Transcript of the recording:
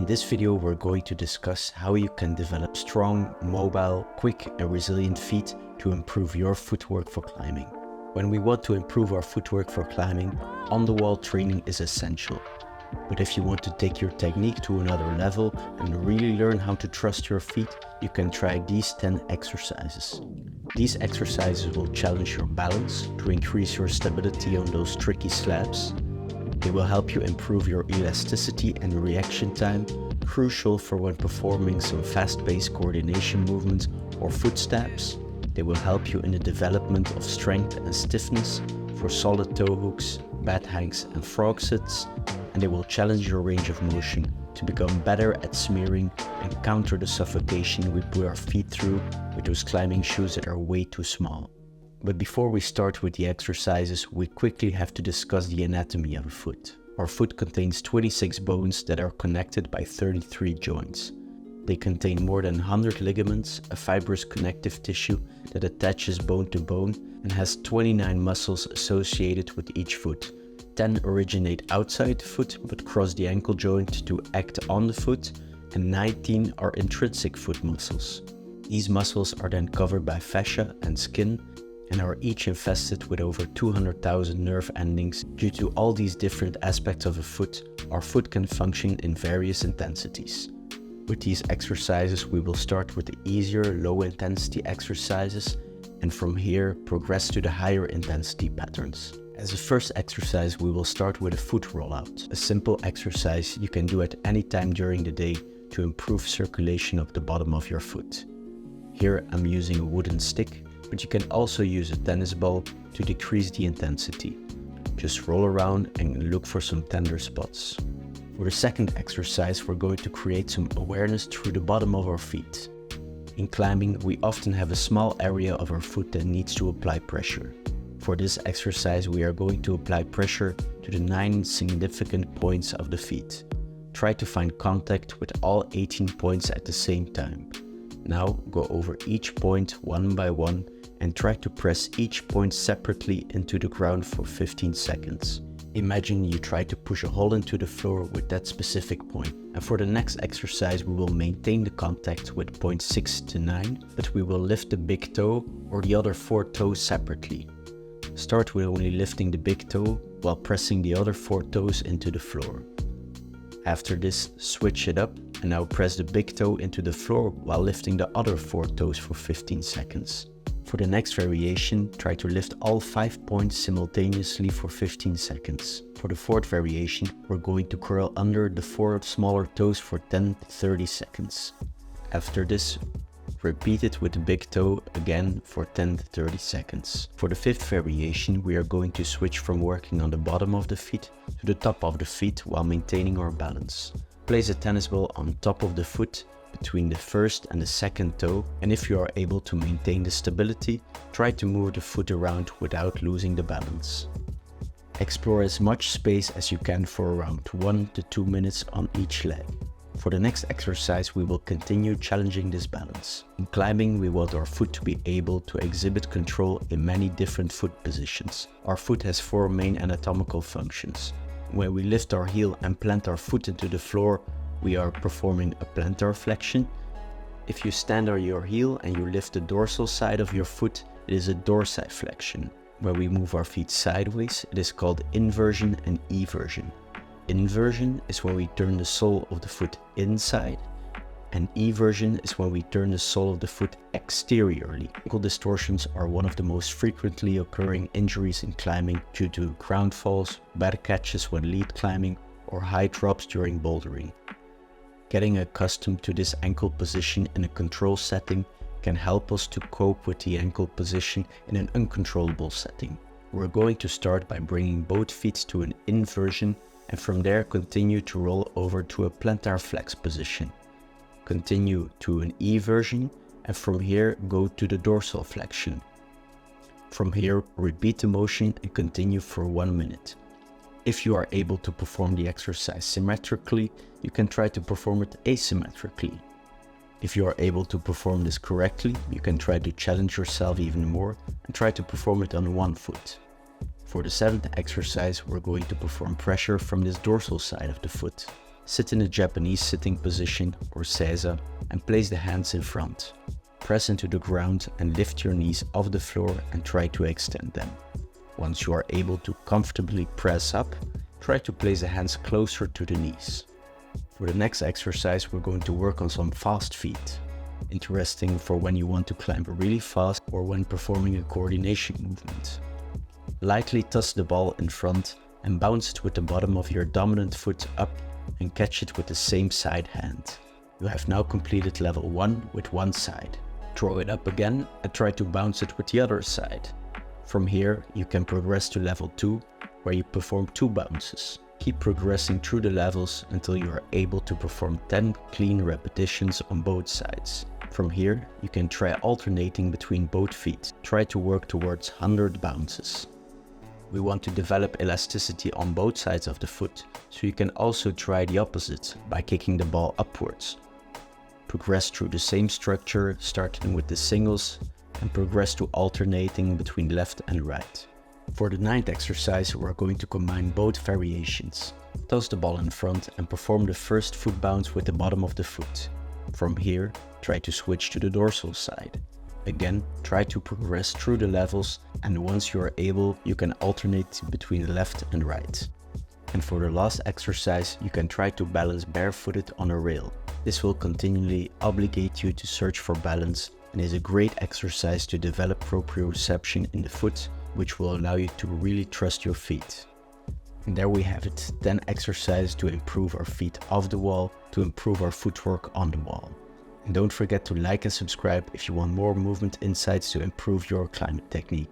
this video, we're going to discuss how you can develop strong, mobile, quick and resilient feet to improve your footwork for climbing. When we want to improve our footwork for climbing, on-the-wall training is essential. But if you want to take your technique to another level and really learn how to trust your feet, you can try these 10 exercises. These exercises will challenge your balance to increase your stability on those tricky slabs. They will help you improve your elasticity and reaction time, crucial for when performing some fast-paced coordination movements or footsteps. They will help you in the development of strength and stiffness for solid toe hooks, bat hangs and frog sits, and they will challenge your range of motion to become better at smearing and counter the suffocation we put our feet through with those climbing shoes that are way too small. But before we start with the exercises, we quickly have to discuss the anatomy of a foot. Our foot contains 26 bones that are connected by 33 joints. They contain more than 100 ligaments, a fibrous connective tissue that attaches bone to bone, and has 29 muscles associated with each foot. 10 originate outside the foot but cross the ankle joint to act on the foot, and 19 are intrinsic foot muscles. These muscles are then covered by fascia and skin and are each infested with over 200,000 nerve endings. Due to all these different aspects of a foot, our foot can function in various intensities. With these exercises, we will start with the easier low-intensity exercises and from here progress to the higher intensity patterns. As a first exercise, we will start with a foot rollout, a simple exercise you can do at any time during the day to improve circulation of the bottom of your foot. Here I'm using a wooden stick, but you can also use a tennis ball to decrease the intensity. Just roll around and look for some tender spots. For the second exercise, we're going to create some awareness through the bottom of our feet. In climbing, we often have a small area of our foot that needs to apply pressure. For this exercise, we are going to apply pressure to the 9 significant points of the feet. Try to find contact with all 18 points at the same time. Now go over each point one by one and try to press each point separately into the ground for 15 seconds. Imagine you try to push a hole into the floor with that specific point. And for the next exercise, we will maintain the contact with points 6 to 9, but we will lift the big toe or the other 4 toes separately. Start with only lifting the big toe while pressing the other 4 toes into the floor. After this, switch it up and now press the big toe into the floor while lifting the other 4 toes for 15 seconds. For the next variation, try to lift all 5 points simultaneously for 15 seconds. For the fourth variation, we're going to curl under the 4 smaller toes for 10 to 30 seconds. After this, repeat it with the big toe again for 10 to 30 seconds. For the fifth variation, we are going to switch from working on the bottom of the feet to the top of the feet while maintaining our balance. Place a tennis ball on top of the foot between the first and the second toe, and if you are able to maintain the stability, try to move the foot around without losing the balance. Explore as much space as you can for around 1 to 2 minutes on each leg. For the next exercise, we will continue challenging this balance. In climbing, we want our foot to be able to exhibit control in many different foot positions. Our foot has 4 main anatomical functions. When we lift our heel and plant our foot into the floor, we are performing a plantar flexion. If you stand on your heel and you lift the dorsal side of your foot, it is a dorsiflexion. When we move our feet sideways, it is called inversion and eversion. Inversion is when we turn the sole of the foot inside, and eversion is when we turn the sole of the foot exteriorly. Ankle distortions are one of the most frequently occurring injuries in climbing due to ground falls, bad catches when lead climbing, or high drops during bouldering. Getting accustomed to this ankle position in a control setting can help us to cope with the ankle position in an uncontrollable setting. We're going to start by bringing both feet to an inversion and from there continue to roll over to a plantar flex position. Continue to an eversion and from here go to the dorsal flexion. From here, repeat the motion and continue for 1 minute. If you are able to perform the exercise symmetrically, you can try to perform it asymmetrically. If you are able to perform this correctly, you can try to challenge yourself even more and try to perform it on one foot. For the seventh exercise, we're going to perform pressure from this dorsal side of the foot. Sit in a Japanese sitting position or seiza and place the hands in front. Press into the ground and lift your knees off the floor and try to extend them. Once you are able to comfortably press up, try to place the hands closer to the knees. For the next exercise, we're going to work on some fast feet. Interesting for when you want to climb really fast or when performing a coordination movement. Lightly toss the ball in front and bounce it with the bottom of your dominant foot up and catch it with the same side hand. You have now completed level 1 with one side. Throw it up again and try to bounce it with the other side. From here, you can progress to level 2, where you perform 2 bounces. Keep progressing through the levels until you are able to perform 10 clean repetitions on both sides. From here, you can try alternating between both feet. Try to work towards 100 bounces. We want to develop elasticity on both sides of the foot, so you can also try the opposite by kicking the ball upwards. Progress through the same structure, starting with the singles, and progress to alternating between left and right. For the 9th exercise, we're going to combine both variations. Toss the ball in front and perform the first foot bounce with the bottom of the foot. From here, try to switch to the dorsal side. Again, try to progress through the levels, and once you are able, you can alternate between left and right. And for the last exercise, you can try to balance barefooted on a rail. This will continually obligate you to search for balance and is a great exercise to develop proprioception in the foot, which will allow you to really trust your feet. And there we have it, 10 exercises to improve our feet off the wall, to improve our footwork on the wall. And don't forget to like and subscribe if you want more movement insights to improve your climbing technique.